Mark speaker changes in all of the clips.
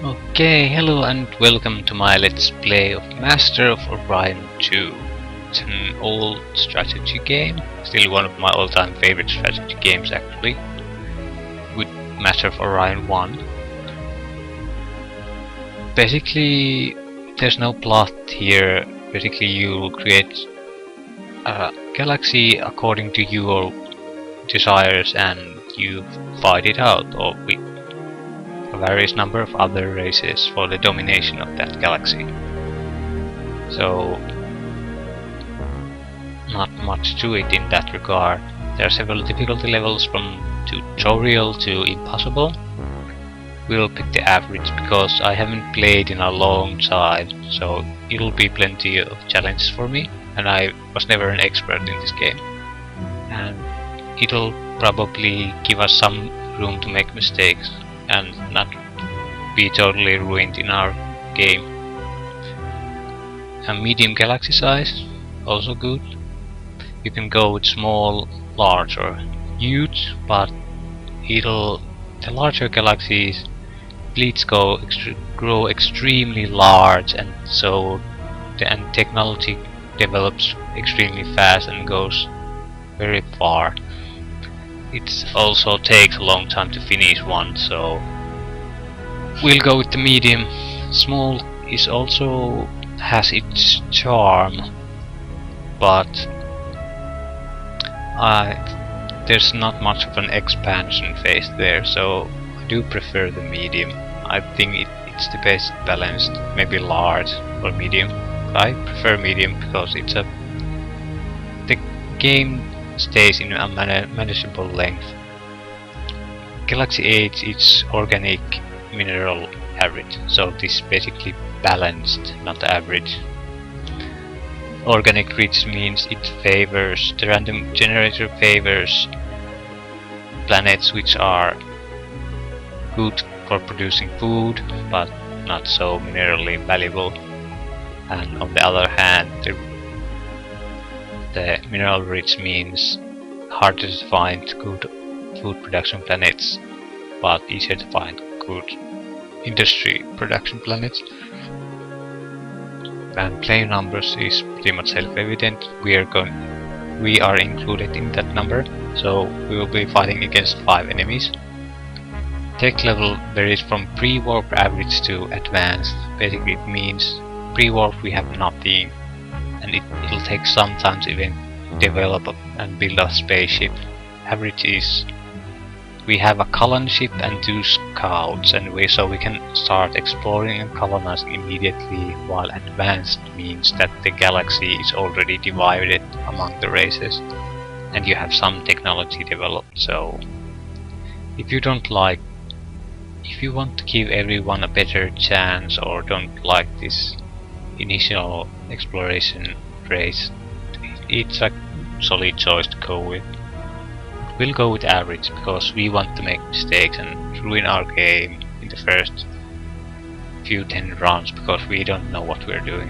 Speaker 1: Okay, hello and welcome to my Let's Play of Master of Orion 2. It's an old strategy game, still one of my all-time favorite strategy games actually, with Master of Orion 1. Basically, there's no plot here. Basically, you create a galaxy according to your desires and you fight it out, or with a various number of other races for the domination of that galaxy. So, not much to it in that regard. There are several difficulty levels from tutorial to impossible. We'll pick the average because I haven't played in a long time, so it'll be plenty of challenges for me, and I was never an expert in this game. And it'll probably give us some room to make mistakes and not be totally ruined in our game. A medium galaxy size, also good. You can go with small, large or huge, but the larger galaxies fleets grow extremely large, and so the technology develops extremely fast and goes very far. It also takes a long time to finish one, so we'll go with the medium. Small is also has its charm, but there's not much of an expansion phase there, so I do prefer the medium. I think it's the best balanced, maybe large or medium. But I prefer medium because the game stays in a manageable length. Galaxy age is organic mineral average, so this is basically balanced, not average. Organic rich means the random generator favors planets which are good for producing food but not so minerally valuable, and on the other hand the mineral rich means harder to find good food production planets but easier to find good industry production planets. And player numbers is pretty much self-evident. We are included in that number, so we will be fighting against 5 enemies. Tech level varies from pre-warp average to advanced. Basically it means pre-warp we have nothing, and it'll take some time to even develop and build a spaceship. Average is we have a colony ship and 2 scouts, and so we can start exploring and colonizing immediately, while advanced means that the galaxy is already divided among the races and you have some technology developed. So if you want to give everyone a better chance or don't like this initial exploration phase, it's a solid choice to go with. We'll go with average because we want to make mistakes and ruin our game in the first few 10 rounds because we don't know what we're doing.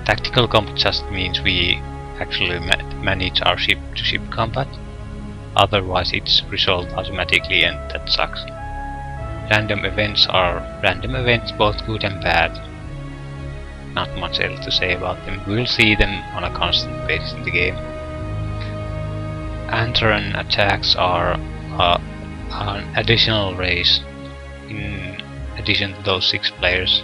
Speaker 1: Tactical combat just means we actually manage our ship-to-ship combat, otherwise it's resolved automatically and that sucks. Random events are random events, both good and bad. Not much else to say about them. We'll see them on a constant basis in the game. Antaran attacks are an additional race in addition to those 6 players.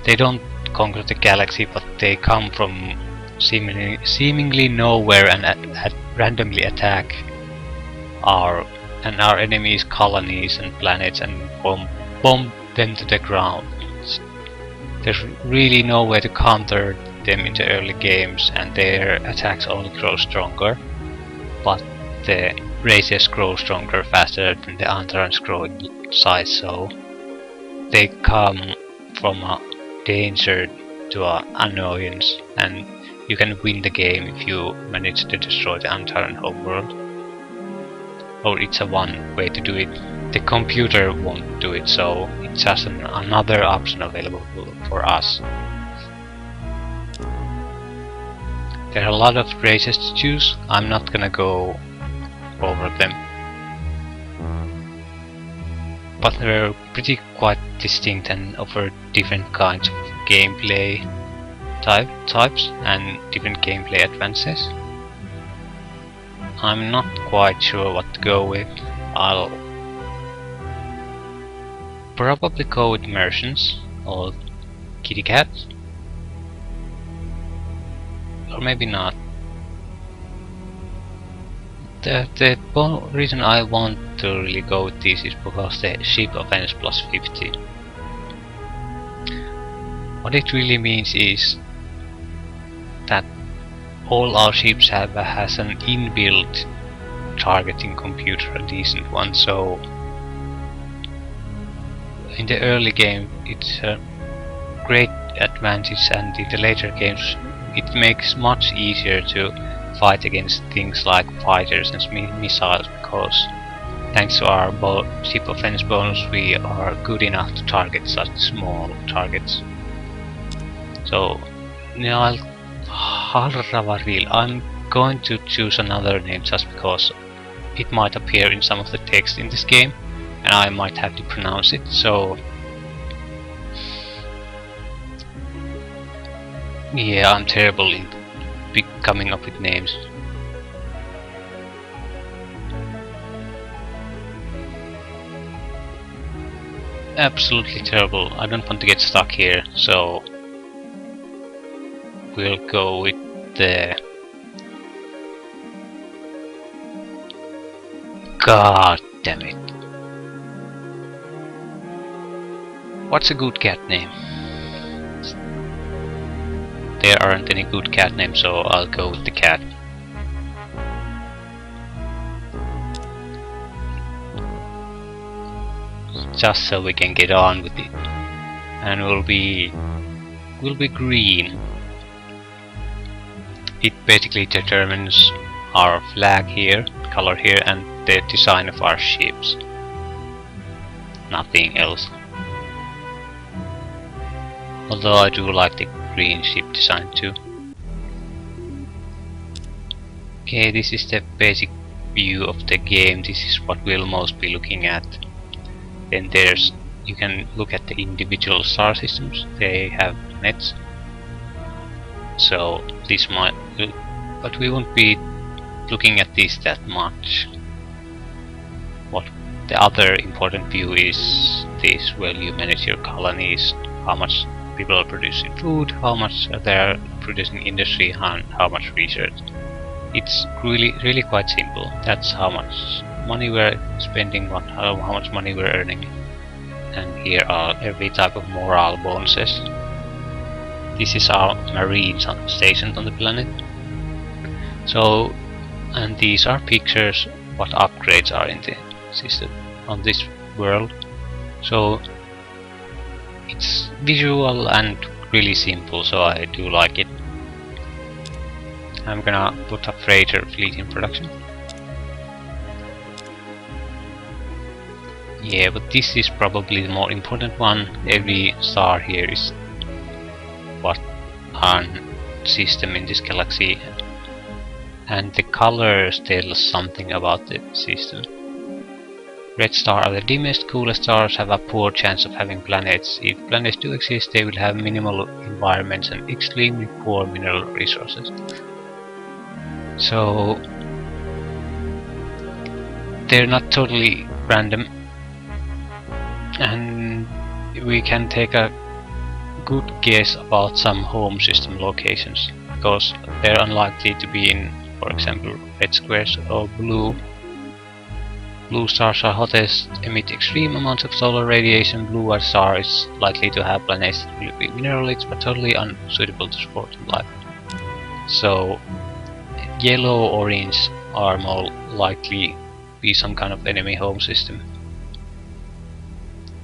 Speaker 1: They don't conquer the galaxy, but they come from seemingly nowhere and randomly attack our enemies' colonies and planets and bomb them to the ground. There's really no way to counter them in the early games, and their attacks only grow stronger. But the races grow stronger faster than the Antarans grow in size, so they come from a danger to an annoyance, and you can win the game if you manage to destroy the Antaran homeworld. Or it's a one way to do it. The computer won't do it, so it's just another option available for us. There are a lot of races to choose. I'm not gonna go over them. but they're pretty quite distinct and offer different kinds of gameplay types and different gameplay advances. I'm not quite sure what to go with. I'll probably go with merchants or kitty cats, or maybe not. The reason I want to really go with this is because the ship offense plus 50. What it really means is that all our ships has an inbuilt targeting computer, a decent one, so in the early game it's a great advantage, and in the later games it makes much easier to fight against things like fighters and missiles, because thanks to our ship offense bonus we are good enough to target such small targets. So now I'm going to choose another name just because it might appear in some of the text in this game and I might have to pronounce it, so yeah, I'm terrible in coming up with names. Absolutely terrible. I don't want to get stuck here, so we'll go with the... God damn it. What's a good cat name? There aren't any good cat names, so I'll go with the cat. Just so we can get on with it. And we'll be green. It basically determines our flag here, color here, and the design of our ships. Nothing else. Although I do like the green ship design too. Okay, this is the basic view of the game. This is what we'll most be looking at. Then you can look at the individual star systems. They have planets. So this might, but we won't be looking at this that much. What the other important view is this, where you manage your colonies, how much people are producing food, how much they are producing industry, and how much research. It's really quite simple. That's how much money we're spending, how much money we're earning. And here are every type of morale bonuses. This is our marines stationed on the planet. So, and these are pictures what upgrades are in the system on this world. So it's visual and really simple, so I do like it. I'm gonna put a freighter fleet in production. Yeah, but this is probably the more important one. Every star here is what an system in this galaxy, and the colors tell us something about the system. Red stars are the dimmest, coolest stars, have a poor chance of having planets. If planets do exist, they will have minimal environments and extremely poor mineral resources. So they're not totally random, and we can take a good guess about some home system locations, because they're unlikely to be in, for example, red squares or blue. Blue stars are hottest, emit extreme amounts of solar radiation. Blue star is likely to have planets that will be mineral rich but totally unsuitable to sporting life. So yellow, orange are more likely be some kind of enemy home system,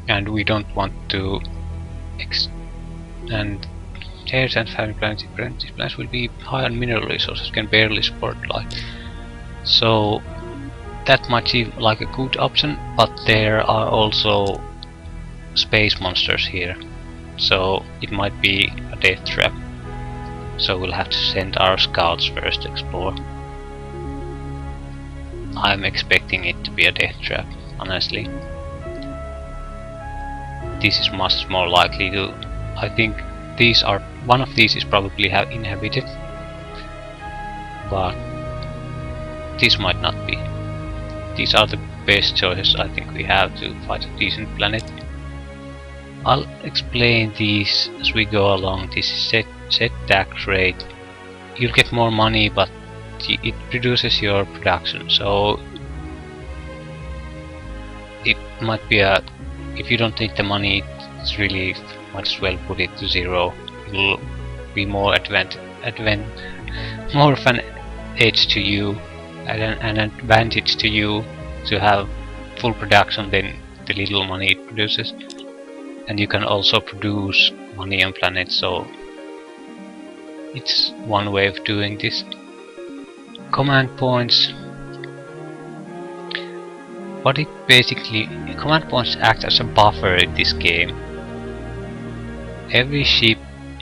Speaker 1: and we don't want to and Terra's and having planets these planets will be high on mineral resources, can barely support life. So that might seem like a good option, but there are also space monsters here, so it might be a death trap. So we'll have to send our scouts first to explore. I'm expecting it to be a death trap, honestly. this is much more likely to. I think these are one of these is probably have inhabited, but this might not be. These are the best choices I think we have to find a decent planet. I'll explain these as we go along. This is set tax rate. You'll get more money, but it reduces your production, so it might be a. If you don't need the money, it's really might as well put it to 0. It'll be more more of an edge to you, an advantage to you to have full production than the little money it produces. And you can also produce money on planets, so it's one way of doing this. Command points. What it basically, command points act as a buffer in this game. Every ship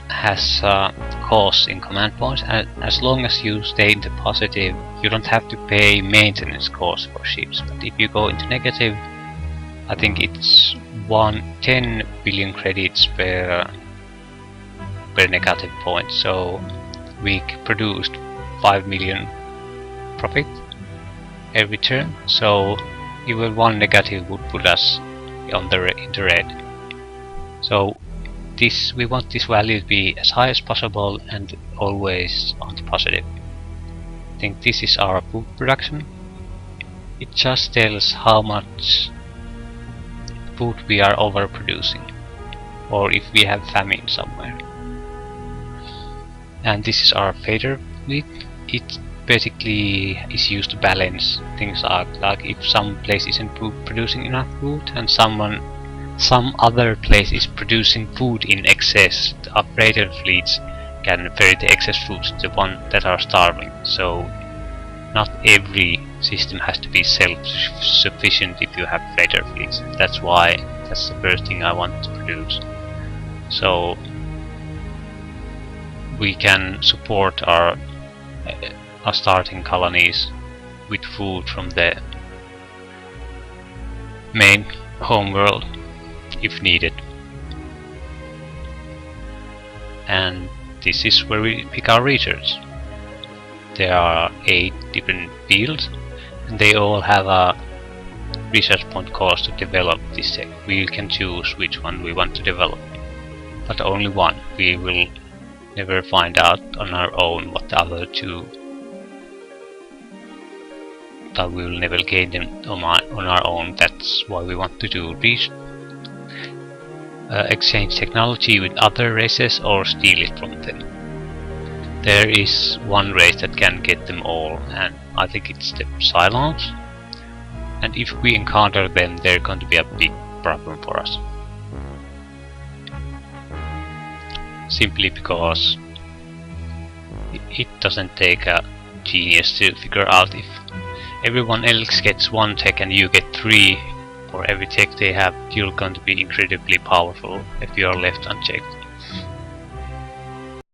Speaker 1: has a cost in command points, and as long as you stay in the positive, you don't have to pay maintenance costs for ships. But if you go into negative, I think it's 10 billion credits per negative point. So we produced 5 million profit every turn. So even one negative would put us in the red. So we want this value to be as high as possible and always on the positive. I think this is our food production. It just tells how much food we are overproducing, or if we have famine somewhere. And this is our fader fleet. It basically is used to balance things out, like if some place isn't producing enough food and some other place is producing food in excess, the freighter fleets can ferry the excess foods to the one that are starving. So not every system has to be self-sufficient if you have freighter fleets. That's the first thing I want to produce. So we can support our starting colonies with food from the main home world if needed. And this is where we pick our research. There are 8 different fields, and they all have a research point cost to develop this tech. We can choose which one we want to develop, but only one. We will never find out on our own what the other 2. That we will never gain them on our own. That's why we want to do research. Exchange technology with other races or steal it from them. There is one race that can get them all, and I think it's the Cylons. And if we encounter them, they're going to be a big problem for us. Simply because it doesn't take a genius to figure out if everyone else gets 1 tech and you get 3 for every tech they have, you're going to be incredibly powerful if you are left unchecked.